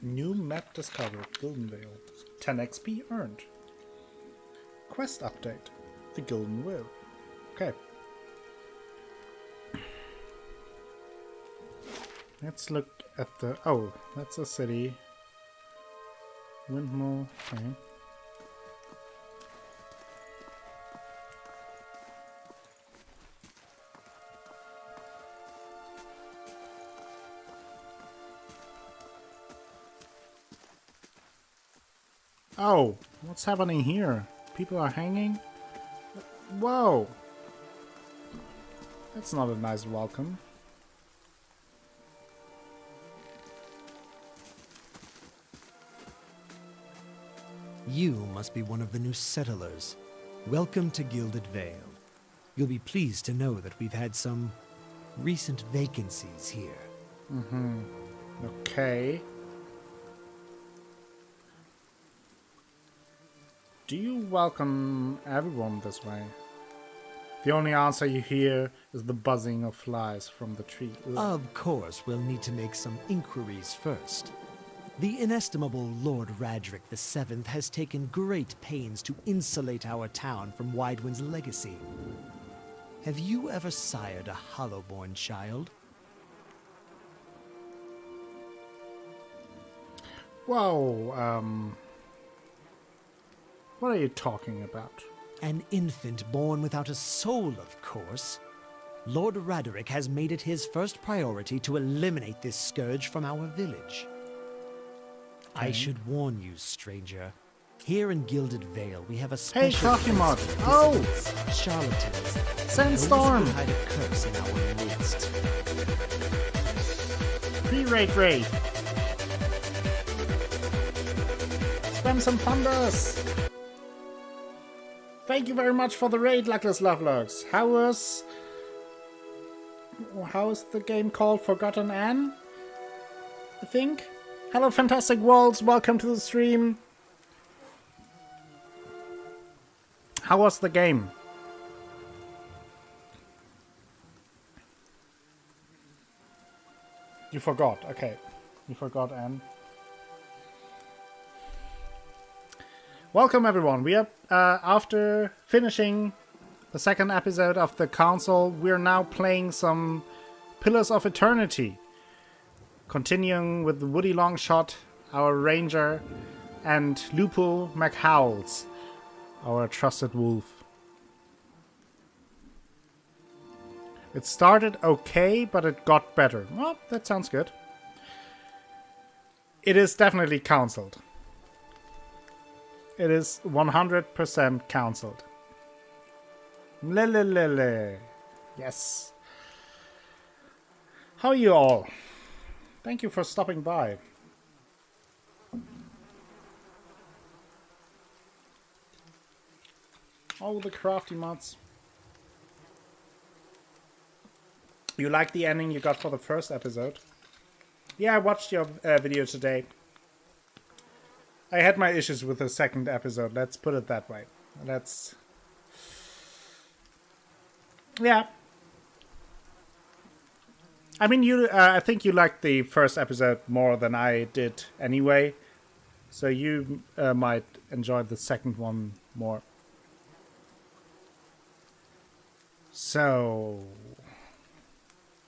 New map discovered, Gilded Vale. 10 XP earned. Quest update, the Gilded Vale. Okay. Let's look at the... Oh, that's a city. Windmill, okay. Oh, what's happening here? People are hanging? Whoa! That's not a nice welcome. You must be one of the new settlers. Welcome to Gilded Vale. You'll be pleased to know that we've had some recent vacancies here. Okay. Do you welcome everyone this way? The only answer you hear is the buzzing of flies from the tree. Ugh. Of course, we'll need to make some inquiries first. The inestimable Lord Radric VII has taken great pains to insulate our town from Widewind's legacy. Have you ever sired a Hollowborn child? Whoa, what are you talking about? An infant born without a soul, of course. Lord Radric has made it his first priority to eliminate this scourge from our village. I should warn you, stranger. Here in Gilded Vale, we have a special... Hey, Coffee Mod! Oh! Charlatans. Sandstorm! Those who hide a curse in our midst. Pre-raid raid! Spam some thunders! Thank you very much for the raid, Luckless Lovelocks. How is the game called? Forgotten Anne? I think? Hello, Fantastic Worlds. Welcome to the stream. How was the game? You forgot. Okay. You forgot, Anne. Welcome, everyone. We are, after finishing the second episode of the Council, we're now playing some Pillars of Eternity. Continuing with Woody Longshot, our ranger, and Lupo McHowells, our trusted wolf. It started okay, but it got better. Well, that sounds good. It is definitely cancelled. It is 100% cancelled. Lelelele. Yes. How are you all? Thank you for stopping by. Oh, the crafty mods. You like the ending you got for the first episode? Yeah, I watched your video today. I had my issues with the second episode, let's put it that way. Yeah. I mean, I think you liked the first episode more than I did anyway. So you might enjoy the second one more. So...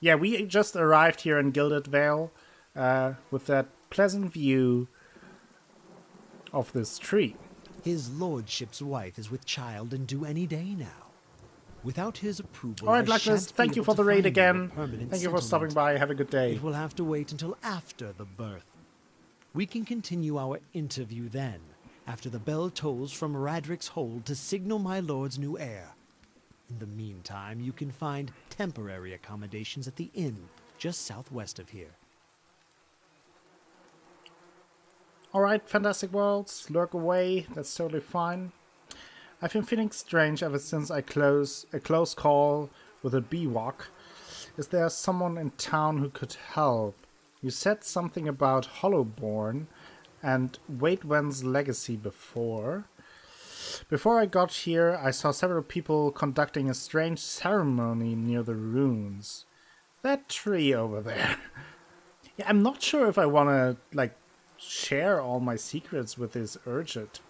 yeah, we just arrived here in Gilded Vale with that pleasant view of this tree. His lordship's wife is with child and due any day now. Without his approval, Alright, Luckless, thank you for the raid again. Thank you for stopping by. Have a good day. It will have to wait until after the birth. We can continue our interview then, after the bell tolls from Radric's hold to signal my lord's new heir. In the meantime, you can find temporary accommodations at the inn, just southwest of here. Alright, Fantastic Worlds, lurk away, that's totally fine. I've been feeling strange ever since I close a close call with a Biwok. Is there someone in town who could help? You said something about Hollowborn and Waitwen's legacy before. Before I got here, I saw several people conducting a strange ceremony near the ruins. That tree over there. Yeah, I'm not sure if I want to, like, share all my secrets with this Urgent.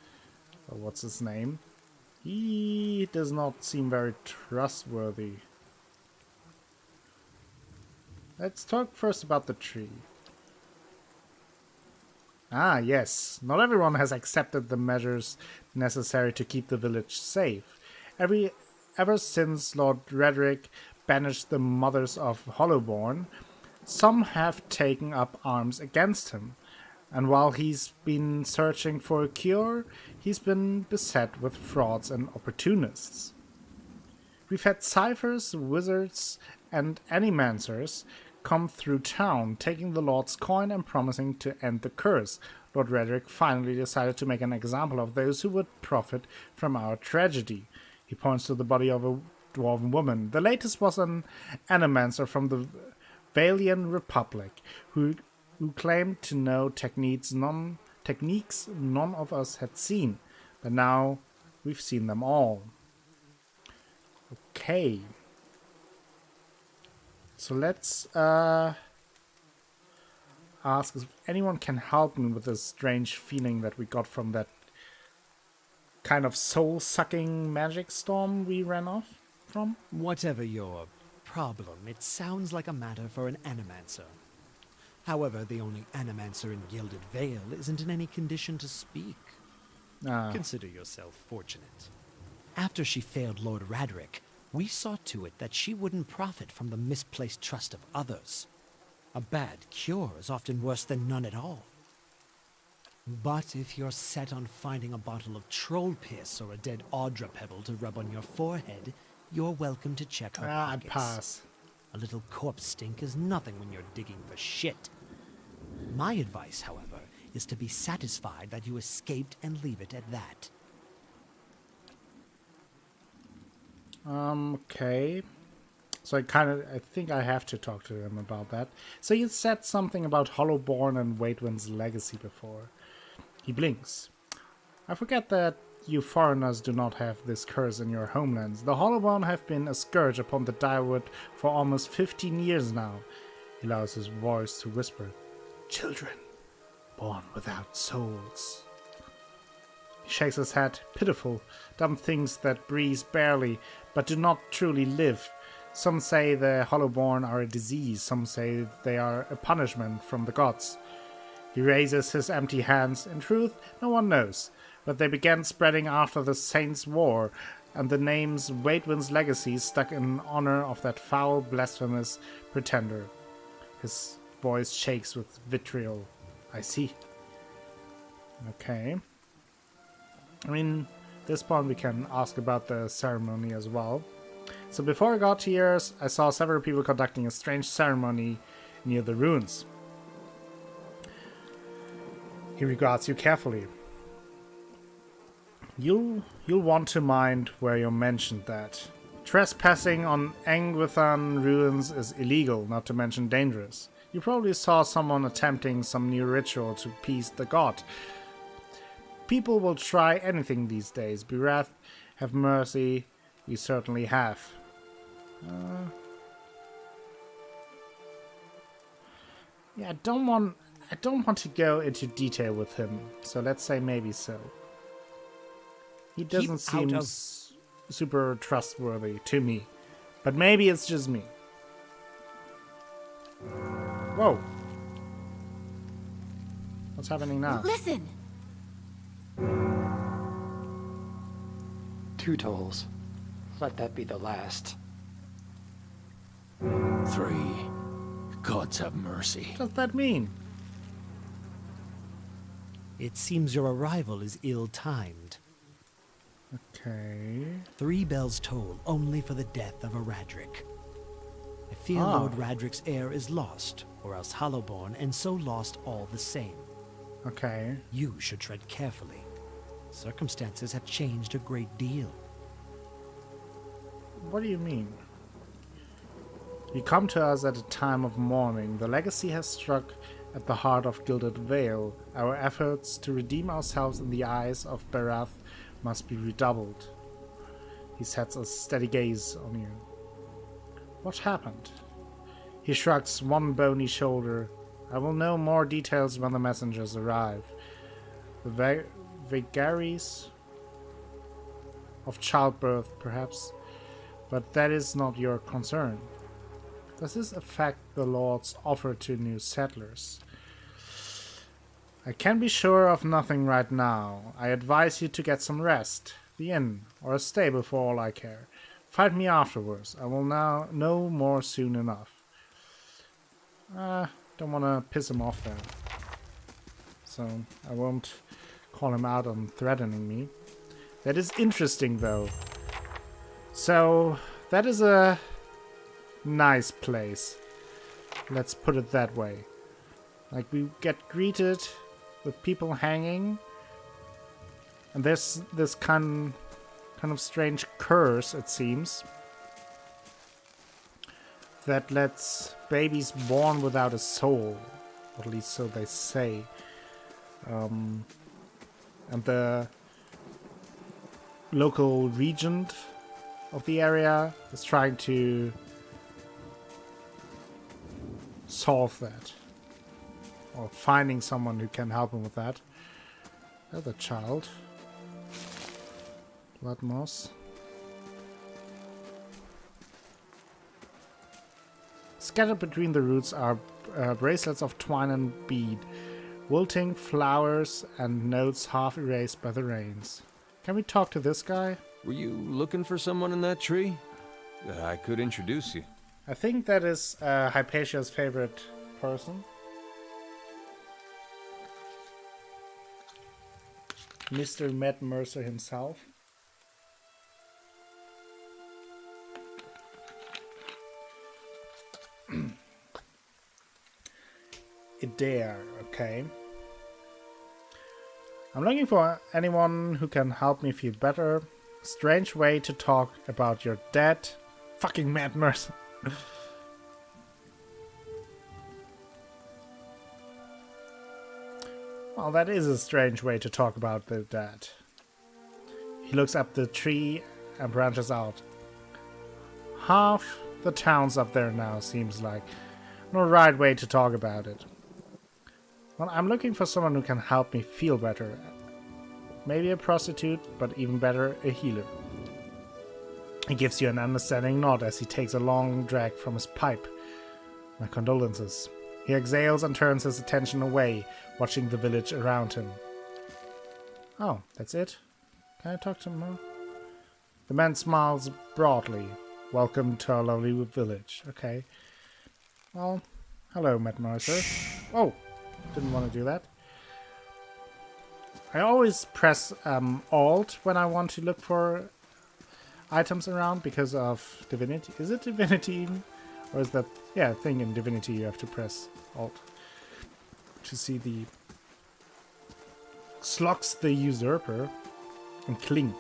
Or what's his name? He does not seem very trustworthy. Let's talk first about the tree. Ah, yes. Not everyone has accepted the measures necessary to keep the village safe. Ever since Lord Redrick banished the mothers of Hollowborn, some have taken up arms against him. And while he's been searching for a cure, he's been beset with frauds and opportunists. We've had ciphers, wizards, and animators come through town, taking the Lord's coin and promising to end the curse. Lord Redrick finally decided to make an example of those who would profit from our tragedy. He points to the body of a dwarven woman. The latest was an animator from the Valian Republic, who claimed to know techniques none of us had seen. But now we've seen them all. Okay. So let's ask if anyone can help me with this strange feeling that we got from that kind of soul-sucking magic storm we ran off from. Whatever your problem, it sounds like a matter for an animator. However, the only animator in Gilded Vale isn't in any condition to speak. Consider yourself fortunate. After she failed Lord Radrick, we saw to it that she wouldn't profit from the misplaced trust of others. A bad cure is often worse than none at all. But if you're set on finding a bottle of troll piss or a dead Audra pebble to rub on your forehead, you're welcome to check her pockets. I'd pass. A little corpse stink is nothing when you're digging for shit. My advice, however, is to be satisfied that you escaped and leave it at that. Okay. So I think I have to talk to him about that. So you said something about Hollowborn and Waitwin's legacy before. He blinks. I forget that you foreigners do not have this curse in your homelands. The Hollowborn have been a scourge upon the Direwood for almost 15 years now. He allows his voice to whisper. Children, born without souls. He shakes his head. Pitiful, dumb things that breathe barely, but do not truly live. Some say the Hollowborn are a disease, some say they are a punishment from the gods. He raises his empty hands. In truth, no one knows, but they began spreading after the Saints' War, and the names Waitwin's legacy stuck in honor of that foul, blasphemous pretender. His voice shakes with vitriol. I see. Okay. I mean, at this point we can ask about the ceremony as well. So before I got here, I saw several people conducting a strange ceremony near the ruins. He regards you carefully. You'll want to mind where you mentioned that. Trespassing on Angwithan ruins is illegal, not to mention dangerous. You probably saw someone attempting some new ritual to appease the god. People will try anything these days. Berath, have mercy. We certainly have. Yeah, I don't want to go into detail with him. So let's say maybe so. He doesn't seem super trustworthy to me, but maybe it's just me. Whoa! What's happening now? Listen. 2 tolls. Let that be the last. 3. Gods have mercy. What does that mean? It seems your arrival is ill-timed. Okay. 3 bells toll only for the death of a Radrick. I fear Ah. Lord Radrick's heir is lost, or else Hollowborn, and so lost all the same. Okay. You should tread carefully. Circumstances have changed a great deal. What do you mean? You come to us at a time of mourning. The legacy has struck at the heart of Gilded Vale. Our efforts to redeem ourselves in the eyes of Berath must be redoubled. He sets a steady gaze on you. What happened? He shrugs one bony shoulder. I will know more details when the messengers arrive. The vagaries of childbirth, perhaps, but that is not your concern. Does this affect the Lord's offer to new settlers? I can be sure of nothing right now. I advise you to get some rest. The inn, or a stable for all I care. Fight me afterwards. I will now know more soon enough. Don't want to piss him off there. So I won't call him out on threatening me. That is interesting though. So that is a nice place. Let's put it that way. Like, we get greeted with people hanging. And there's this kind of strange curse, it seems, that lets babies born without a soul, or at least so they say. And the local regent of the area is trying to solve that, or finding someone who can help him with that. There's a child. Blood moss. Scattered between the roots are bracelets of twine and bead, wilting flowers and notes half erased by the rains. Can we talk to this guy? Were you looking for someone in that tree? I could introduce you. I think that is Hypatia's favorite person. Mr. Matt Mercer himself. Adair, okay. I'm looking for anyone who can help me feel better. Strange way to talk about your dad. Fucking Matt Mercer. Well, that is a strange way to talk about the dad. He looks up the tree and branches out. Half the town's up there now, seems like. No right way to talk about it. Well, I'm looking for someone who can help me feel better. Maybe a prostitute, but even better, a healer. He gives you an understanding nod as he takes a long drag from his pipe. My condolences. He exhales and turns his attention away, watching the village around him. Oh, that's it? Can I talk to him more? The man smiles broadly. Welcome to our lovely village. Okay. Well, hello, Matt Mercer. Oh, didn't want to do that. I always press Alt when I want to look for items around because of Divinity. Is it Divinity? Or is that... yeah, thing in Divinity you have to press Alt to see the... Slox the Usurper and Clink.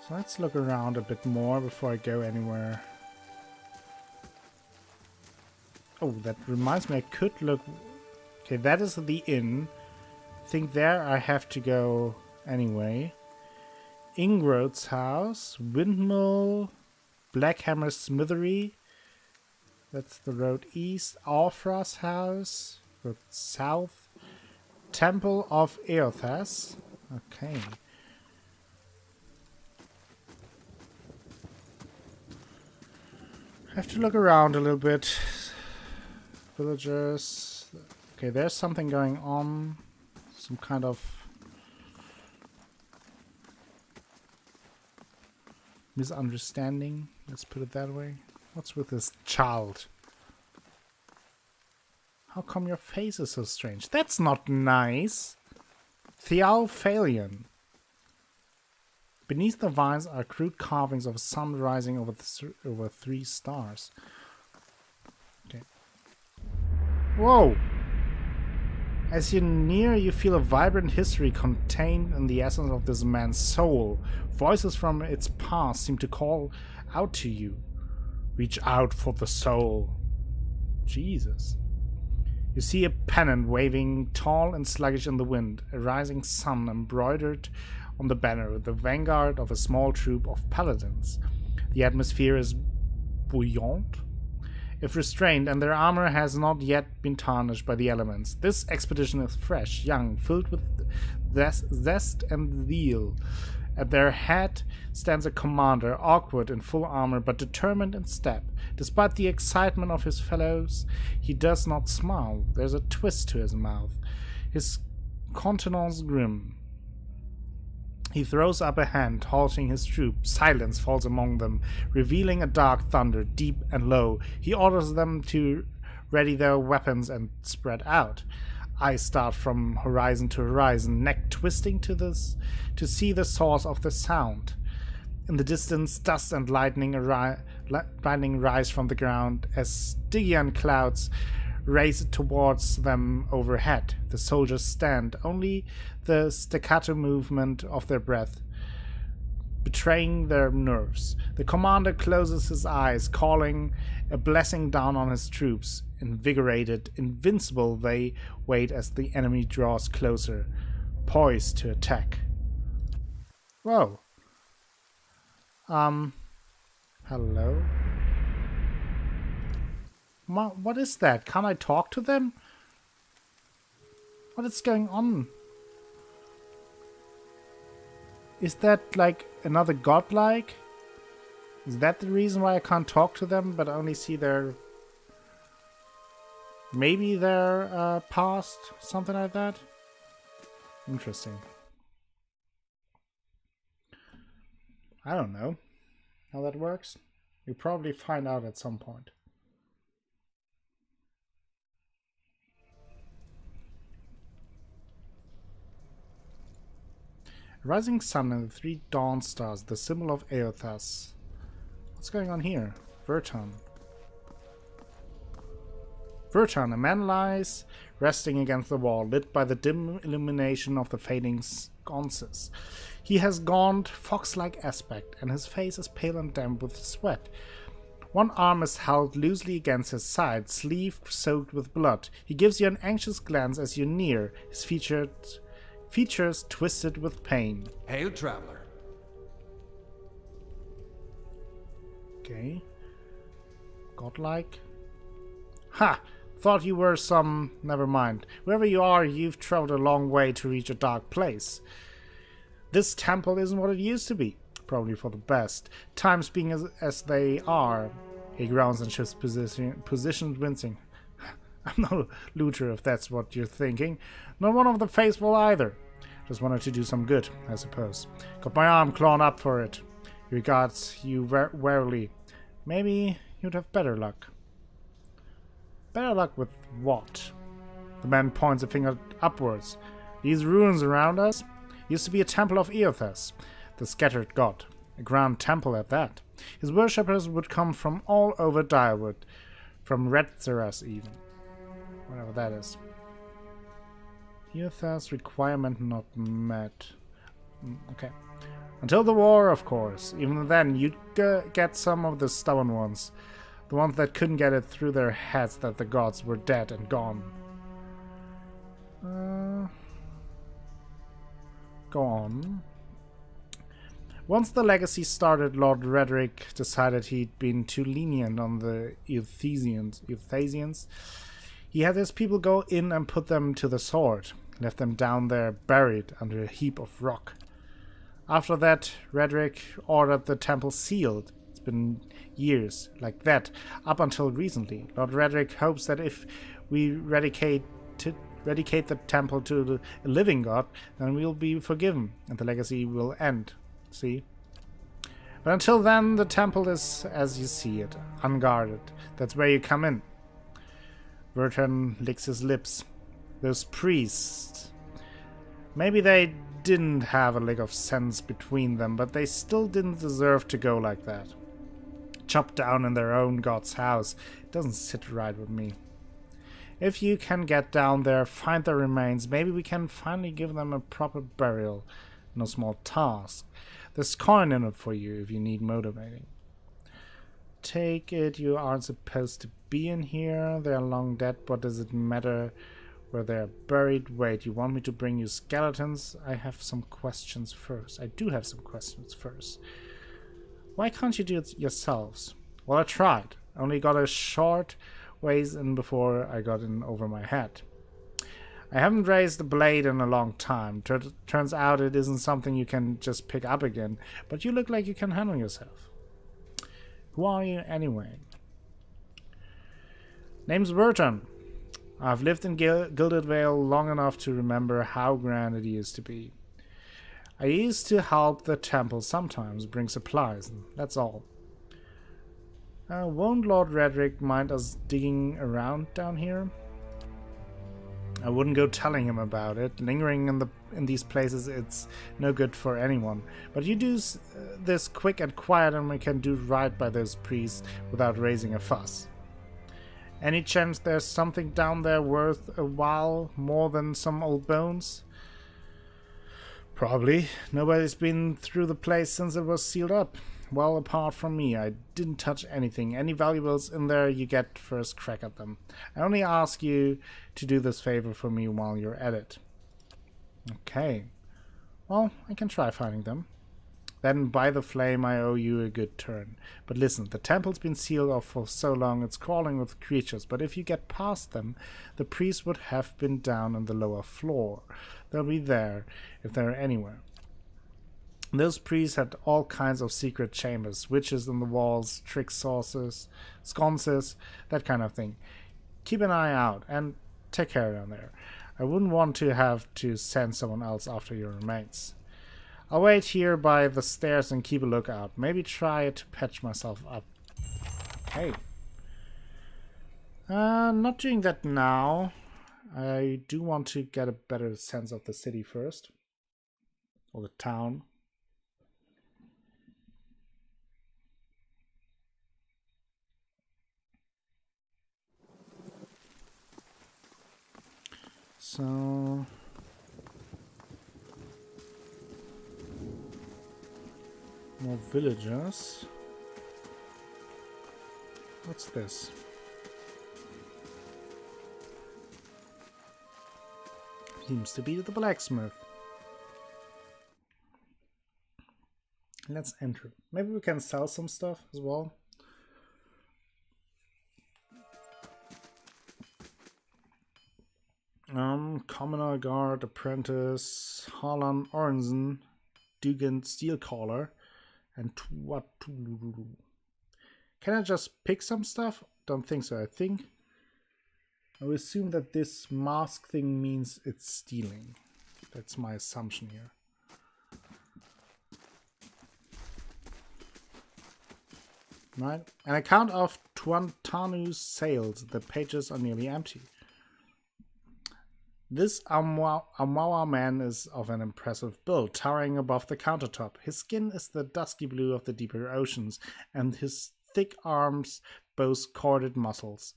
So let's look around a bit more before I go anywhere. Oh, that reminds me, I could look... okay, that is the inn. I think there I have to go anyway. Ingroth's house, Windmill, Blackhammer Smithery. That's the road east. Alfra's house, road south. Temple of Eothas. Okay. I have to look around a little bit. Villagers. Okay, there's something going on. Some kind of misunderstanding. Let's put it that way. What's with this child? How come your face is so strange? That's not nice. Thealphalion. Beneath the vines are crude carvings of a sun rising over 3 stars. Okay. Whoa! As you near, you feel a vibrant history contained in the essence of this man's soul. Voices from its past seem to call out to you. Reach out for the soul. Jesus. You see a pennant waving tall and sluggish in the wind, a rising sun embroidered on the banner, the vanguard of a small troop of paladins. The atmosphere is buoyant, if restrained, and their armor has not yet been tarnished by the elements. This expedition is fresh, young, filled with zest and zeal. At their head stands a commander, awkward in full armor but determined in step. Despite the excitement of his fellows, he does not smile. There's a twist to his mouth, his countenance grim. He throws up a hand, halting his troop. Silence falls among them, revealing a dark thunder, deep and low. He orders them to ready their weapons and spread out. Eyes start from horizon to horizon, neck twisting to see the source of the sound. In the distance, dust and lightning rise from the ground as Stygian clouds race towards them overhead. The soldiers stand, only the staccato movement of their breath betraying their nerves. The commander closes his eyes, calling a blessing down on his troops. Invigorated, invincible, they wait as the enemy draws closer, poised to attack. Whoa. Hello? What is that? Can't I talk to them? What is going on? Is that like another godlike? Is that the reason why I can't talk to them but only see their... maybe their past? Something like that? Interesting. I don't know how that works. We'll probably find out at some point. Rising sun and the 3 dawn stars, the symbol of Eothas. What's going on here? Burton. Burton, a man lies resting against the wall, lit by the dim illumination of the fading sconces. He has gaunt, fox-like aspect, and his face is pale and damp with sweat. One arm is held loosely against his side, sleeve soaked with blood. He gives you an anxious glance as you near, his features twisted with pain. Hail, traveler. Okay. Godlike. Ha! Thought you were some... never mind. Wherever you are, you've traveled a long way to reach a dark place. This temple isn't what it used to be. Probably for the best. Times being as they are. He grounds and shifts position, wincing. I'm no looter, if that's what you're thinking. Not one of the faithful either. Just wanted to do some good, I suppose. Got my arm clawed up for it. He regards you warily. Maybe you'd have better luck. Better luck with what? The man points a finger upwards. These ruins around us used to be a temple of Eothas, the scattered god. A grand temple at that. His worshippers would come from all over Direwood, from Redzeras even. Whatever that is. Eothas requirement not met. Okay. Until the war, of course. Even then, you'd get some of the stubborn ones. The ones that couldn't get it through their heads that the gods were dead and gone. Go on. Once the legacy started, Lord Redrick decided he'd been too lenient on the Euthasians. He had his people go in and put them to the sword, left them down there buried under a heap of rock. After that, Redrick ordered the temple sealed. It's been years like that, up until recently. Lord Redrick hopes that if we dedicate the temple to the living god, then we'll be forgiven, and the legacy will end. See? But until then, the temple is as you see it, unguarded. That's where you come in. Burton licks his lips. Those priests. Maybe they didn't have a lick of sense between them, but they still didn't deserve to go like that. Chopped down in their own god's house. It doesn't sit right with me. If you can get down there, find their remains, maybe we can finally give them a proper burial. No small task. There's coin in it for you if you need motivating. Take it you aren't supposed to be in here. They're long dead. What does it matter where they're buried? Wait, you want me to bring you skeletons? I have some questions first. I do have some questions first. Why can't you do it yourselves? Well, I tried. Only got a short ways in before I got in over my head. I haven't raised the blade in a long time. Turns out it isn't something you can just pick up again, but you look like you can handle yourself. Who are you anyway? Name's Burton. I've lived in Gilded Vale long enough to remember how grand it used to be. I used to help the temple sometimes, bring supplies, and that's all. Won't Lord Redrick mind us digging around down here? I wouldn't go telling him about it. Lingering in these places, it's no good for anyone. But you do this quick and quiet, and we can do right by those priests without raising a fuss. Any chance there's something down there worth a while more than some old bones? Probably. Nobody's been through the place since it was sealed up. Well, apart from me, I didn't touch anything. Any valuables in there, you get first crack at them. I only ask you to do this favor for me while you're at it. Okay. Well, I can try finding them. Then, by the flame, I owe you a good turn. But listen, the temple's been sealed off for so long it's crawling with creatures, but if you get past them, the priests would have been down on the lower floor. They'll be there, if they're anywhere. Those priests had all kinds of secret chambers, witches in the walls, trick sources, sconces, that kind of thing. Keep an eye out, and take care down there. I wouldn't want to have to send someone else after your remains. I'll wait here by the stairs and keep a lookout. Maybe try to patch myself up. Hey. Not doing that now. I do want to get a better sense of the city first. Or the town. So... more villagers. What's this? Seems to be the blacksmith. Let's enter. Maybe we can sell some stuff as well. Commoner, guard, apprentice, Harlan, Orensen, Dugan, steelcaller, and Tuatulu. Can I just pick some stuff? Don't think so. I think I will assume that this mask thing means it's stealing. That's my assumption here. Right, an account of Tuantanu's sales. The pages are nearly empty. This Amawa man is of an impressive build, towering above the countertop. His skin is the dusky blue of the deeper oceans, and his thick arms boast corded muscles.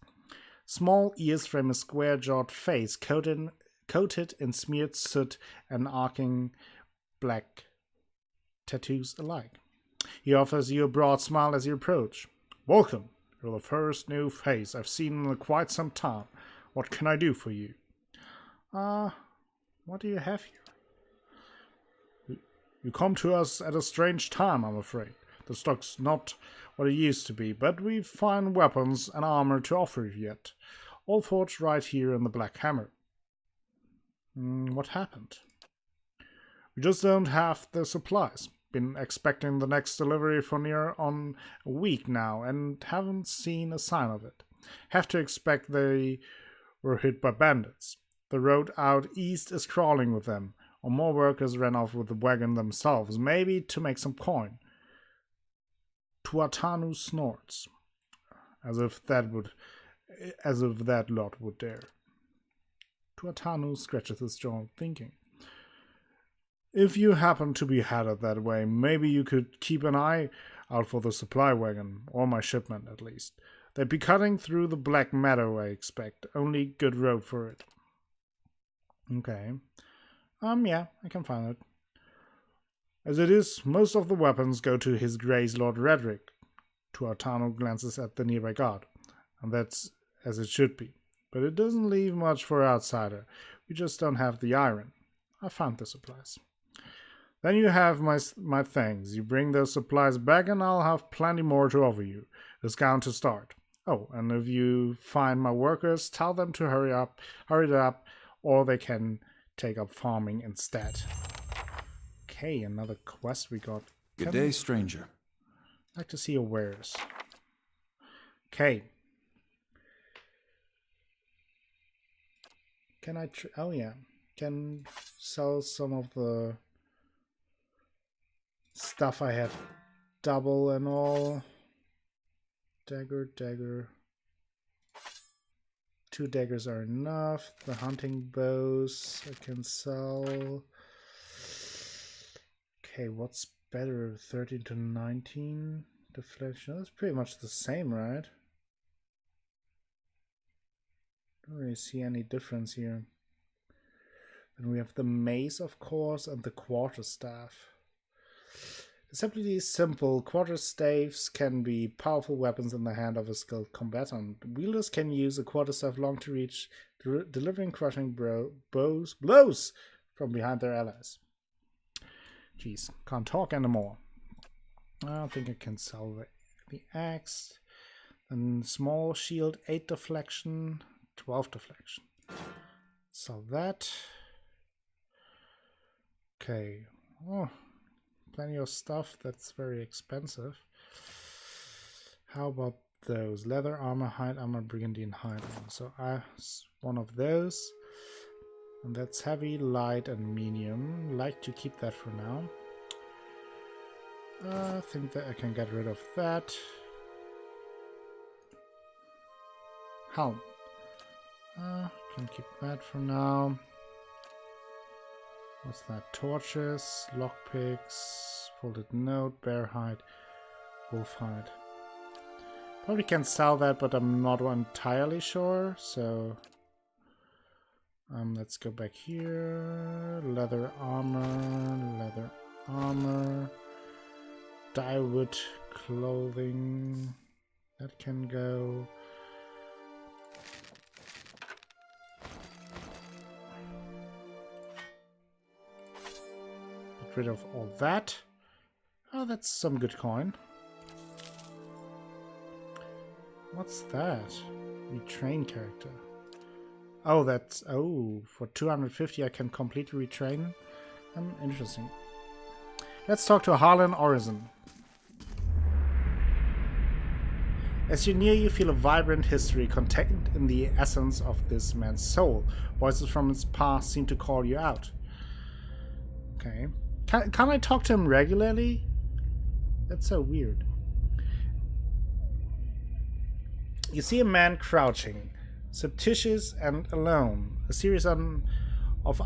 Small ears frame a square-jawed face, coated in smeared soot and arcing black tattoos alike. He offers you a broad smile as you approach. Welcome. You're the first new face I've seen in quite some time. What can I do for you? What do you have here? You come to us at a strange time, I'm afraid. The stock's not what it used to be, but we've fine weapons and armor to offer you yet. All forged right here in the Black Hammer. What happened? We just don't have the supplies. Been expecting the next delivery for near on a week now, and haven't seen a sign of it. Have to expect they were hit by bandits. The road out east is crawling with them, or more workers ran off with the wagon themselves, maybe to make some coin. Tuatanu snorts, as if that lot would dare. Tuatanu scratches his jaw, thinking. If you happen to be headed that way, maybe you could keep an eye out for the supply wagon, or my shipment at least. They'd be cutting through the Black Meadow, I expect. Only good road for it. Okay. Yeah, I can find it. As it is, most of the weapons go to His Grace Lord Redrick. Tuatano glances at the nearby guard, and that's as it should be. But it doesn't leave much for outsider. We just don't have the iron. I found the supplies. Then you have my thanks. You bring those supplies back and I'll have plenty more to offer you. Discount to start. Oh, and if you find my workers, tell them to hurry it up, or they can take up farming instead. Okay, another quest we got. Good day, stranger. I'd like to see your wares. Okay. Can I... oh, yeah. Can sell some of the stuff I have. Double and all. Dagger. 2 daggers are enough. The hunting bows I can sell. Okay, what's better? 13 to 19 deflection. That's pretty much the same, right? Don't really see any difference here. Then we have the mace, of course, and the quarterstaff. Simply simple, quarterstaves can be powerful weapons in the hand of a skilled combatant. Wielders can use a quarterstaff long to reach, delivering crushing blows from behind their allies. Jeez, can't talk anymore. I don't think I can sell the axe. And small shield, 8 deflection, 12 deflection. Sell that. Okay. Oh. Plenty of stuff that's very expensive. How about those? Leather armor, hide armor, brigandine hide armor. So one of those. And that's heavy, light, and medium. Like to keep that for now. I think that I can get rid of that. Helm. Can keep that for now. What's that? Torches, lockpicks, folded note, bear hide, wolf hide. Probably can sell that, but I'm not entirely sure. So let's go back here. Leather armor, dyewood clothing. That can go. Rid of all that. Oh, that's some good coin. What's that? Retrain character. Oh, that's... oh, for 250 I can completely retrain. Interesting. Let's talk to Harlan Orison. As you near, you feel a vibrant history contained in the essence of this man's soul. Voices from his past seem to call you out. Okay. Can I talk to him regularly? That's so weird. You see a man crouching, surreptitious and alone. A series of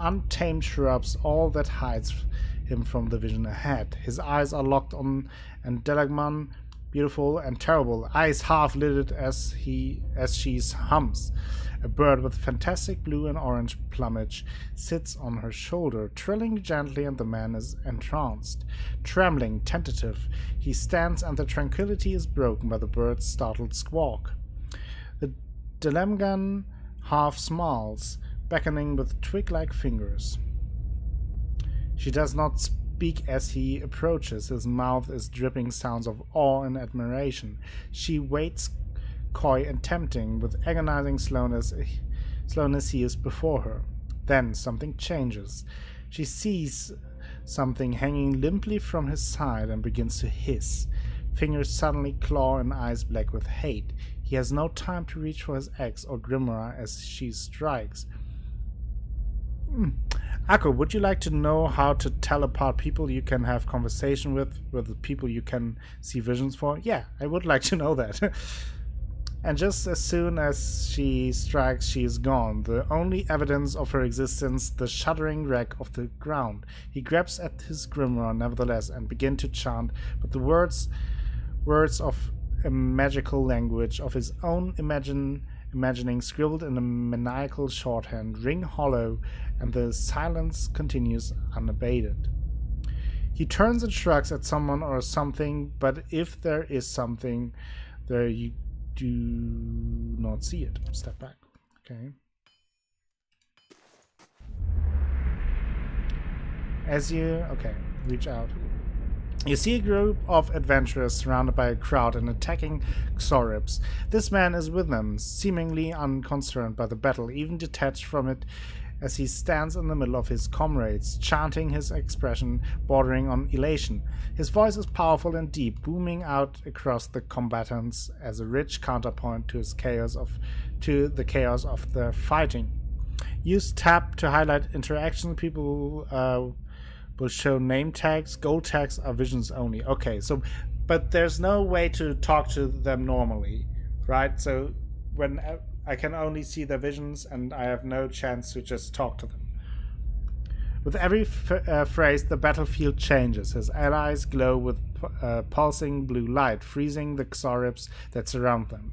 untamed shrubs, all that hides him from the vision ahead. His eyes are locked on Andelagman, beautiful and terrible, eyes half-lidded as she hums. A bird with fantastic blue and orange plumage sits on her shoulder, trilling gently, and the man is entranced. Trembling, tentative, he stands, and the tranquility is broken by the bird's startled squawk. The Delemgan half smiles, beckoning with twig-like fingers. She does not speak as he approaches. His mouth is dripping sounds of awe and admiration. She waits, coy and tempting, with agonizing slowness he is before her. Then something changes. She sees something hanging limply from his side and begins to hiss. Fingers suddenly claw and eyes black with hate. He has no time to reach for his axe or grimoire as she strikes. Akko, would you like to know how to tell apart people you can have conversation with the people you can see visions for? Yeah, I would like to know that. And just as soon as she strikes, she is gone. The only evidence of her existence, the shuddering wreck of the ground. He grabs at his grimoire, nevertheless, and begins to chant, but the words of a magical language of his own imagining, scribbled in a maniacal shorthand, ring hollow, and the silence continues unabated. He turns and shrugs at someone or something, but if there is something there, you do not see it. Step back. Okay. Okay. reach out. You see a group of adventurers surrounded by a crowd and attacking Xoribs. This man is with them, seemingly unconcerned by the battle, even detached from it as he stands in the middle of his comrades, chanting, his expression bordering on elation. His voice is powerful and deep, booming out across the combatants as a rich counterpoint to the chaos of the fighting. Use tab to highlight interaction. People will show name tags. Gold tags are visions only. Okay, so but there's no way to talk to them normally, right? So when I can only see their visions and I have no chance to just talk to them. With every phrase, the battlefield changes. His allies glow with pulsing blue light, freezing the Xoribs that surround them.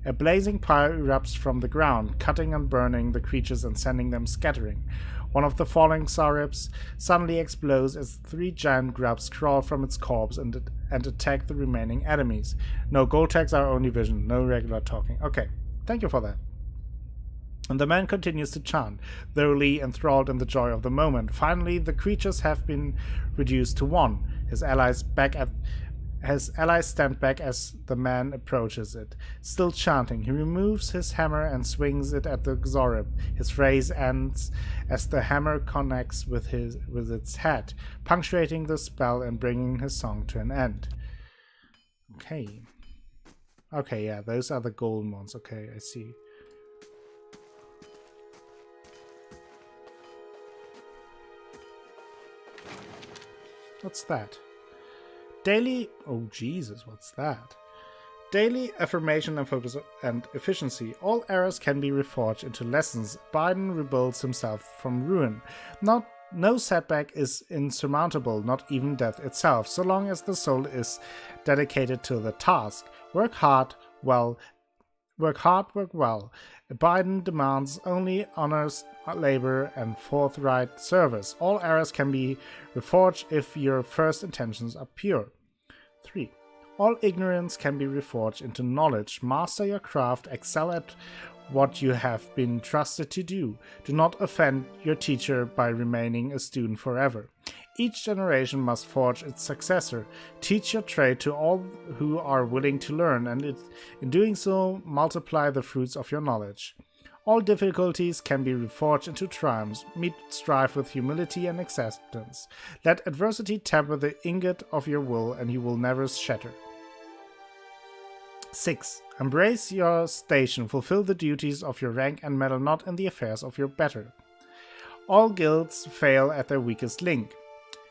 A blazing pyre erupts from the ground, cutting and burning the creatures and sending them scattering. One of the falling Xoribs suddenly explodes as 3 giant grubs crawl from its corpse and attack the remaining enemies. No gold tags are only vision, no regular talking. Okay, thank you for that. And the man continues to chant, thoroughly enthralled in the joy of the moment. Finally, the creatures have been reduced to 1. His allies stand back as the man approaches it. Still chanting, he removes his hammer and swings it at the Xorib. His phrase ends as the hammer connects with its head, punctuating the spell and bringing his song to an end. Okay. Okay, yeah, those are the Goldmans. Okay, I see. What's that? Daily, oh Jesus, what's that? Daily affirmation and focus and efficiency. All errors can be reforged into lessons. Biden rebuilds himself from ruin. No setback is insurmountable, not even death itself, so long as the soul is dedicated to the task. Work hard, work well. Biden demands only honest labor and forthright service. All errors can be reforged if your first intentions are pure. 3. All ignorance can be reforged into knowledge. Master your craft, excel at what you have been trusted to do. Do not offend your teacher by remaining a student forever. Each generation must forge its successor. Teach your trade to all who are willing to learn, and in doing so, multiply the fruits of your knowledge. All difficulties can be reforged into triumphs. Meet strife with humility and acceptance. Let adversity temper the ingot of your will, and you will never shatter. 6. Embrace your station. Fulfill the duties of your rank and meddle not in the affairs of your better. All guilds fail at their weakest link.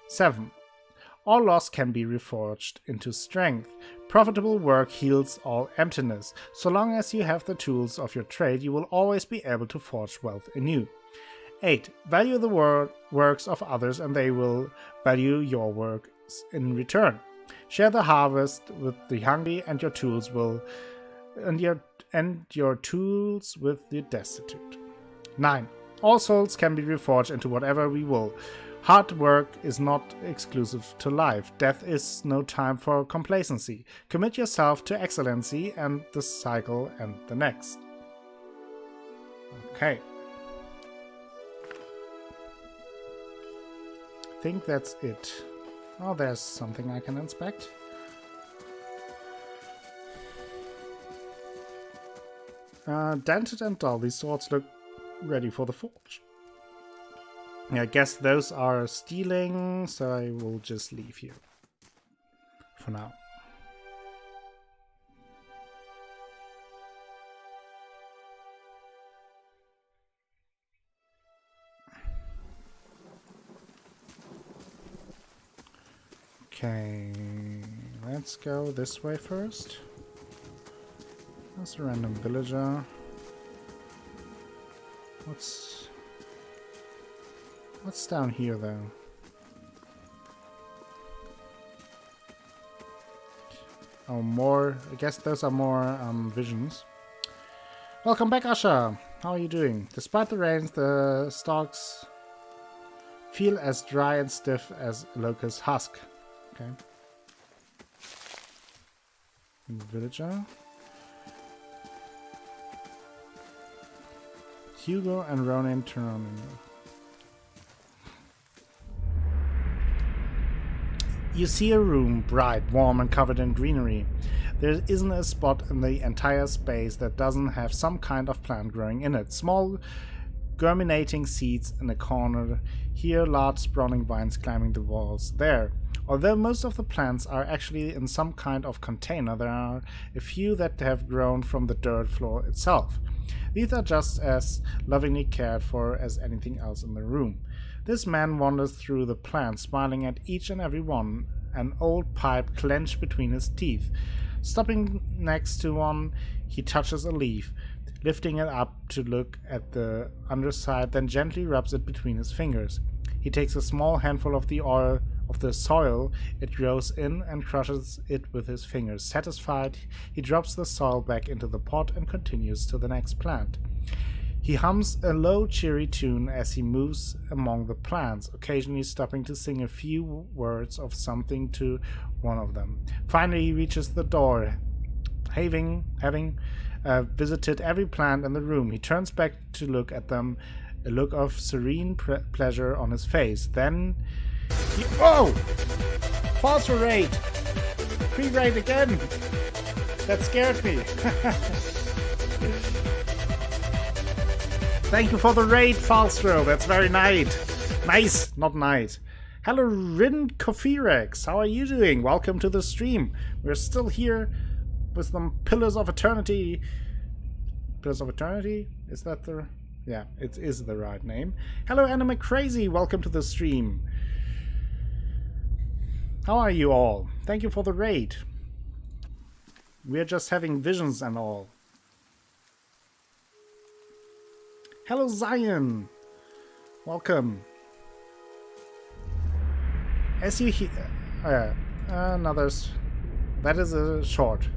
7. All loss can be reforged into strength. Profitable work heals all emptiness. So long as you have the tools of your trade, you will always be able to forge wealth anew. 8. Value the works of others, and they will value your works in return. Share the harvest with the hungry, and your tools with the destitute. 9. All souls can be reforged into whatever we will. Hard work is not exclusive to life. Death is no time for complacency. Commit yourself to excellency and the cycle and the next. Okay. I think that's it. Oh, there's something I can inspect. Dented and dull, these swords look ready for the forge. I guess those are stealing, so I will just leave you for now. Okay, let's go this way first. That's a random villager. What's down here, though? Oh, more. I guess those are more visions. Welcome back, Asha. How are you doing? Despite the rains, the stalks feel as dry and stiff as a locust husk. Okay. Villager. Hugo and Ronan turn on him. You see a room, bright, warm, and covered in greenery. There isn't a spot in the entire space that doesn't have some kind of plant growing in it. Small, germinating seeds in a corner. Here, large sprawling vines climbing the walls. There. Although most of the plants are actually in some kind of container, there are a few that have grown from the dirt floor itself. These are just as lovingly cared for as anything else in the room. This man wanders through the plants, smiling at each and every one, an old pipe clenched between his teeth. Stopping next to one, he touches a leaf, lifting it up to look at the underside, then gently rubs it between his fingers. He takes a small handful of the soil it grows in and crushes it with his fingers. Satisfied, he drops the soil back into the pot and continues to the next plant. He hums a low, cheery tune as he moves among the plants, occasionally stopping to sing a few words of something to one of them. Finally, he reaches the door. Having visited every plant in the room, he turns back to look at them, a look of serene pleasure on his face. Then he... Oh! False raid! Pre-raid again! That scared me. Thank you for the raid, Falstro. That's very nice, not nice. Hello, Rin Kofirex. How are you doing? Welcome to the stream. We're still here with some Pillars of Eternity. Pillars of Eternity? Is that the... Yeah, it is the right name. Hello, Anime Crazy. Welcome to the stream. How are you all? Thank you for the raid. We're just having visions and all. Hello, Zion. Welcome. As you hear... that is a short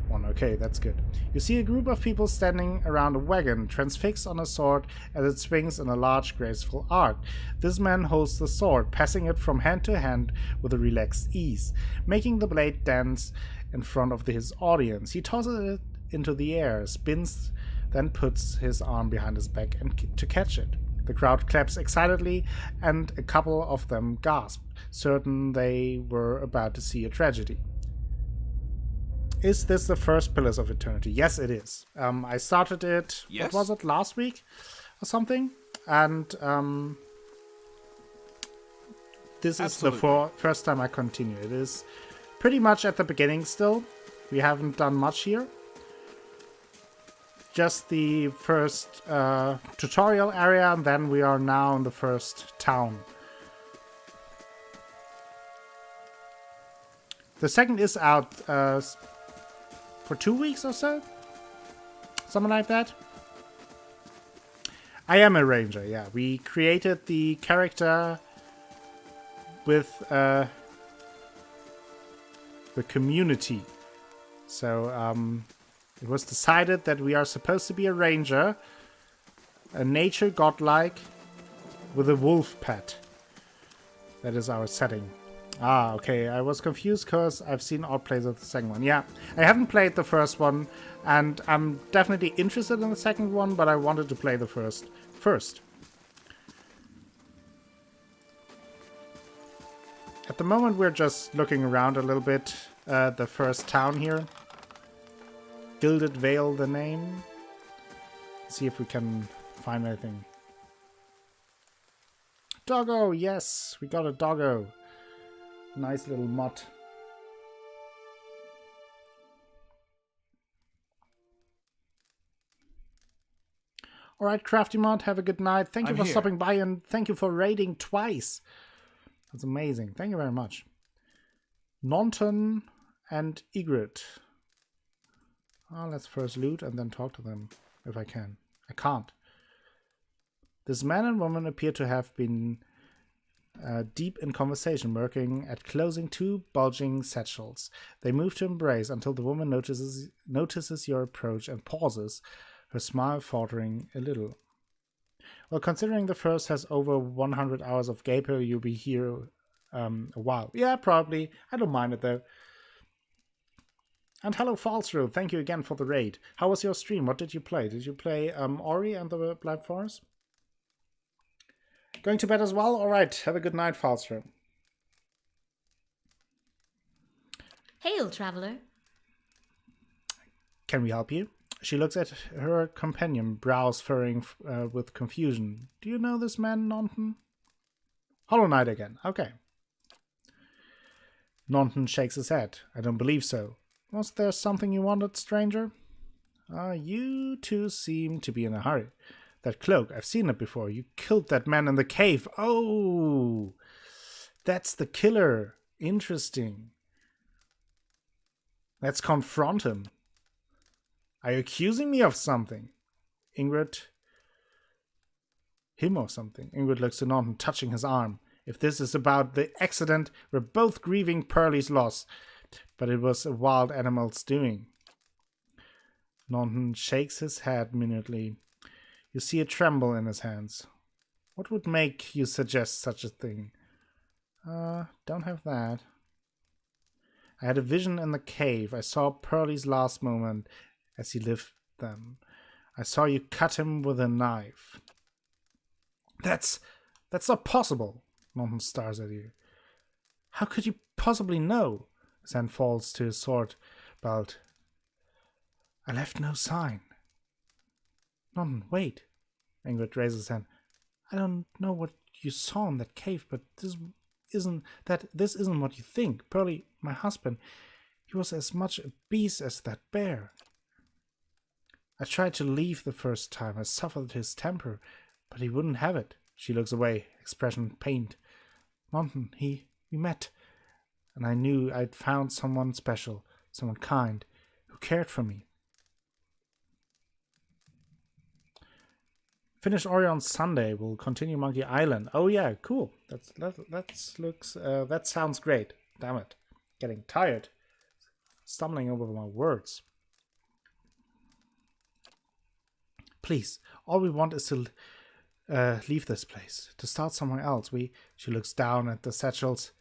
one. Okay, that's good. You see a group of people standing around a wagon, transfixed on a sword as it swings in a large, graceful arc. This man holds the sword, passing it from hand to hand with a relaxed ease, making the blade dance in front of his audience. He tosses it into the air, spins, then puts his arm behind his back to catch it. The crowd claps excitedly, and a couple of them gasp, certain they were about to see a tragedy. Is this the first Pillars of Eternity? Yes, it is. I started it, Yes? what was it, last week or something? And this is the first time I continue. It is pretty much at the beginning still. We haven't done much here. Just the first tutorial area, and then we are now in the first town. The second is out for 2 weeks or so? Something like that? I am a ranger, yeah. We created the character with the community. So, it was decided that we are supposed to be a ranger, a nature godlike, with a wolf pet. That is our setting. Ah, okay, I was confused because I've seen all plays of the second one. Yeah, I haven't played the first one, and I'm definitely interested in the second one, but I wanted to play the first. At the moment, we're just looking around a little bit. The first town here. Gilded Vale, the name. See if we can find anything. Doggo, yes, we got a doggo. Nice little mutt. Alright, Crafty Mod, have a good night. Thank you for stopping by, and thank you for raiding twice. That's amazing. Thank you very much. Nonton and Ygritte. Oh, let's first loot and then talk to them, if I can. I can't. This man and woman appear to have been deep in conversation, working at closing two bulging satchels. They move to embrace until the woman notices your approach and pauses, her smile faltering a little. Well, considering the first has over 100 hours of gameplay, you'll be here a while. Yeah, probably. I don't mind it, though. And hello, Falsroad. Thank you again for the raid. How was your stream? What did you play? Did you play Ori and the Black Forest? Going to bed as well? Alright, have a good night, Falsroad. Hail, traveler. Can we help you? She looks at her companion, brows furrowing with confusion. Do you know this man, Naunton? Hollow Knight again. Okay. Naunton shakes his head. I don't believe so. Was there something you wanted, stranger? You two seem to be in a hurry. That cloak, I've seen it before. You killed that man in the cave. Oh, that's the killer. Interesting. Let's confront him. Are you accusing me of something? Ingrid. Him or something. Ingrid looks to Naunton, touching his arm. If this is about the accident, we're both grieving Pearlie's loss. But it was a wild animal's doing. Naunton shakes his head minutely. You see a tremble in his hands. What would make you suggest such a thing? Don't have that. I had a vision in the cave. I saw Pearlie's last moment as he lived them. I saw you cut him with a knife. That's not possible. Naunton stares at you. How could you possibly know? His hand falls to his sword belt. I left no sign. Naunton, wait. Ingrid raises his hand. I don't know what you saw in that cave, but this isn't what you think. Pearlie, my husband, he was as much a beast as that bear. I tried to leave the first time. I suffered his temper, but he wouldn't have it. She looks away, expression pained. Naunton, we met, and I knew I'd found someone special, someone kind, who cared for me. Finish Ori on Sunday. We'll continue Monkey Island. Oh yeah, cool. That sounds great. Damn it, getting tired, stumbling over my words. Please, all we want is to leave this place, to start somewhere else. She looks down at the satchels.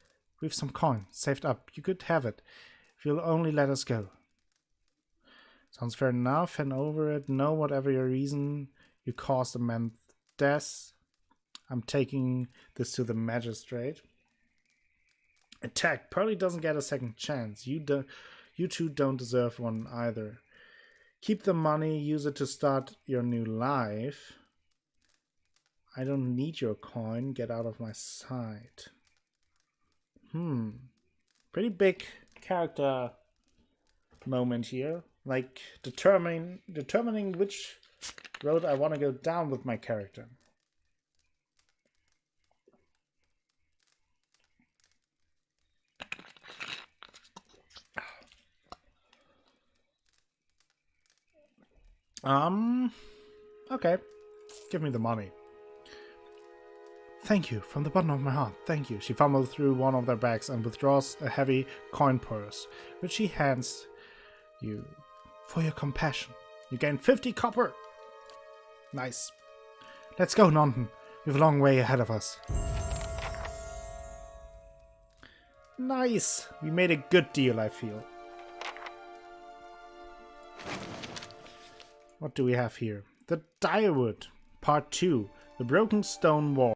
We've some coin saved up. You could have it if you'll only let us go. Sounds fair enough. And over it, no, whatever your reason, you caused a man's death. I'm taking this to the magistrate. Attack. Pearlie doesn't get a second chance. You two don't deserve one either. Keep the money, use it to start your new life. I don't need your coin. Get out of my sight. Pretty big character moment here. Like determining which road I want to go down with my character. Okay. Give me the money. Thank you, from the bottom of my heart, thank you. She fumbles through one of their bags and withdraws a heavy coin purse, which she hands you. For your compassion. You gain 50 copper. Nice. Let's go, Naunton. We have a long way ahead of us. Nice. We made a good deal, I feel. What do we have here? The Direwood, Part 2. The Broken Stone Wall.